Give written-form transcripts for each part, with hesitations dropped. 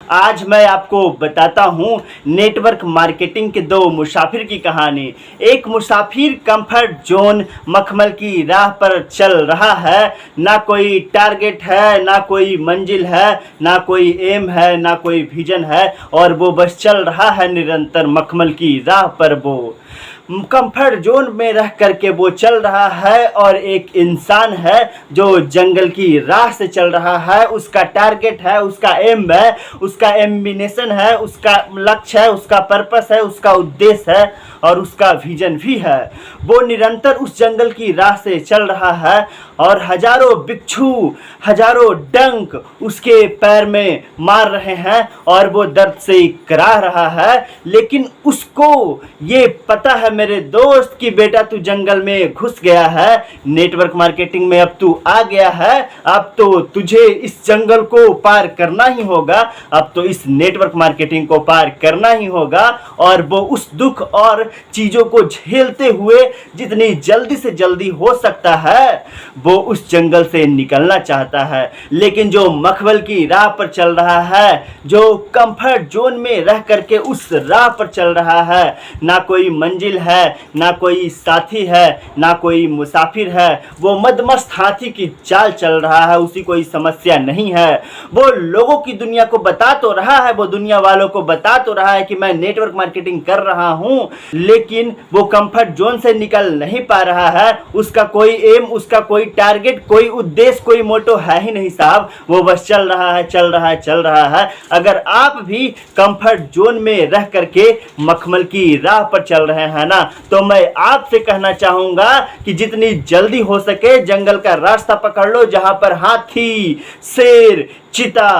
आज मैं आपको बताता हूँ नेटवर्क मार्केटिंग के दो मुसाफिर की कहानी। एक मुसाफिर कंफर्ट जोन मखमल की राह पर चल रहा है। ना कोई टारगेट है, ना कोई मंजिल है, ना कोई एम है, ना कोई विजन है, और वो बस चल रहा है निरंतर मखमल की राह पर। वो कंफर्ट जोन में रह करके वो चल रहा है। और एक इंसान है जो जंगल की राह से चल रहा है। उसका टारगेट है, उसका एम है, उसका एम्बिनेशन है, उसका लक्ष्य है, उसका पर्पस है, उसका उद्देश्य है और उसका विजन भी है। वो निरंतर उस जंगल की राह से चल रहा है और हजारों बिच्छू, हजारों डंक उसके पैर में मार रहे हैं और वो दर्द से कराह रहा है। लेकिन उसको ये पता है मेरे दोस्त कि बेटा तू जंगल में घुस गया है, नेटवर्क मार्केटिंग में अब तू आ गया है। अब तो तुझे इस जंगल को पार करना ही होगा, अब तो इस नेटवर्क मार्केटिंग को पार करना ही होगा। और वो उस दुख और चीजों को झेलते हुए जितनी जल्दी से जल्दी हो सकता है वो उस जंगल से निकलना चाहता है। लेकिन जो मखमल की राह पर चल रहा है, जो कंफर्ट जोन में रह करके उस राह पर चल रहा है, ना कोई मंजिल है, ना कोई साथी है, ना कोई मुसाफिर है, वो मदमस्त हाथी की चाल चल रहा है। उसी कोई समस्या नहीं है। वो लोगों की दुनिया को बता तो रहा है, वो दुनिया वालों को बता तो रहा है कि मैं नेटवर्क मार्केटिंग कर रहा हूं, लेकिन वो कंफर्ट जोन से निकल नहीं पा रहा है। उसका कोई एम, उसका कोई टारगेट, कोई उद्देश्य, कोई मोटो है ही नहीं साहब। वो बस चल रहा है, चल रहा है, चल रहा है। अगर आप भी कंफर्ट जोन में रह करके मखमल की राह पर चल रहे हैं ना, तो मैं आपसे कहना चाहूंगा कि जितनी जल्दी हो सके जंगल का रास्ता पकड़ लो, जहां पर हाथी, शेर, चीता,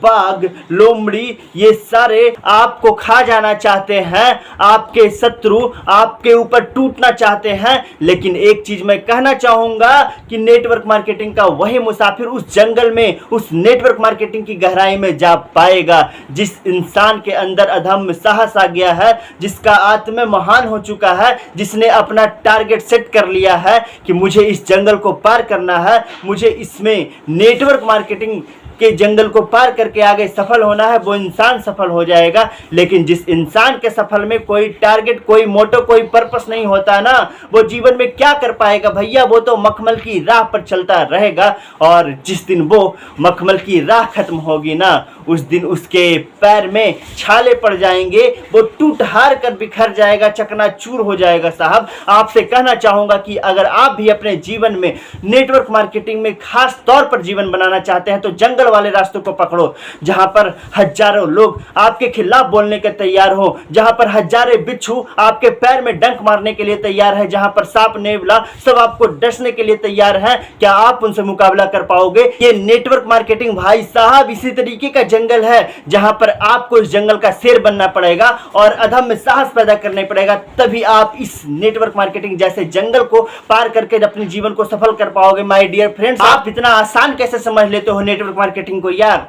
बाघ, लोमड़ी ये सारे आपको खा जाना चाहते हैं। आपके शत्रु आपके ऊपर टूटना चाहते हैं। लेकिन एक चीज मैं कहना चाहूंगा कि नेटवर्क मार्केटिंग का वही मुसाफिर उस जंगल में, उस नेटवर्क मार्केटिंग की गहराई में जा पाएगा। जिस इंसान के अंदर अधम्य साहस आ गया है, जिसका आत्मा महान हो चुका है, जिसने अपना टारगेट सेट कर लिया है कि मुझे इस जंगल को पार करना है, मुझे इसमें नेटवर्क मार्केटिंग के जंगल को पार करके आगे सफल होना है, वो इंसान सफल हो जाएगा। लेकिन जिस इंसान के सफल में कोई टारगेट, कोई मोटो, कोई पर्पस नहीं होता ना, वो जीवन में क्या कर पाएगा भैया। वो तो मखमल की राह पर चलता रहेगा और जिस दिन वो मखमल की राह खत्म होगी ना, उस दिन उसके पैर में छाले पड़ जाएंगे, वो टूट हार कर बिखर जाएगा, चकनाचूर हो जाएगा। साहब आपसे कहना चाहूंगा कि अगर आप भी अपने जीवन में नेटवर्क मार्केटिंग में खास तौर पर जीवन बनाना चाहते हैं तो जंगल वाले रास्तों को पकड़ो, जहां पर हजारों लोग आपके खिलाफ बोलने के तैयार हो, जहां पर हजारों बिच्छू आपके पैर में डंक मारने के लिए तैयार है, जहां पर सांप नेवला सब आपको डसने के लिए तैयार है। क्या आप उनसे मुकाबला कर पाओगे? ये नेटवर्क मार्केटिंग भाई साहब इसी तरीके का जंगल है, जहां पर आपको इस जंगल का शेर बनना पड़ेगा और अधम में साहस पैदा करना पड़ेगा। तभी आप इस नेटवर्क मार्केटिंग जैसे जंगल को पार करके अपने जीवन को सफल कर पाओगे। माय डियर फ्रेंड्स, आप इतना आसान कैसे समझ लेते हो नेटवर्क मार्केटिंग को यार?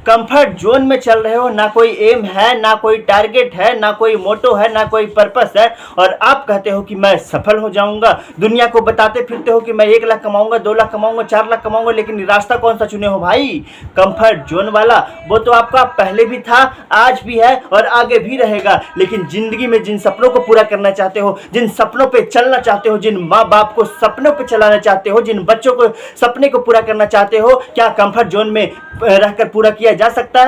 कंफर्ट जोन में चल रहे हो, ना कोई एम है, ना कोई टारगेट है, ना कोई मोटो है, ना कोई पर्पस है, और आप कहते हो कि मैं सफल हो जाऊंगा। दुनिया को बताते फिरते हो कि मैं 1 लाख कमाऊंगा, 2 लाख कमाऊंगा, 4 लाख कमाऊंगा, लेकिन रास्ता कौन सा चुने हो भाई? कंफर्ट जोन वाला। वो तो आपका पहले भी था, आज भी है और आगे भी रहेगा। लेकिन जिंदगी में जिन सपनों को पूरा करना चाहते हो, जिन सपनों पे चलना चाहते हो, जिन माँ बाप को सपनों पे चलाना चाहते हो, जिन बच्चों को सपने को पूरा करना चाहते हो, क्या कंफर्ट जोन में रहकर पूरा किया जा सकता है?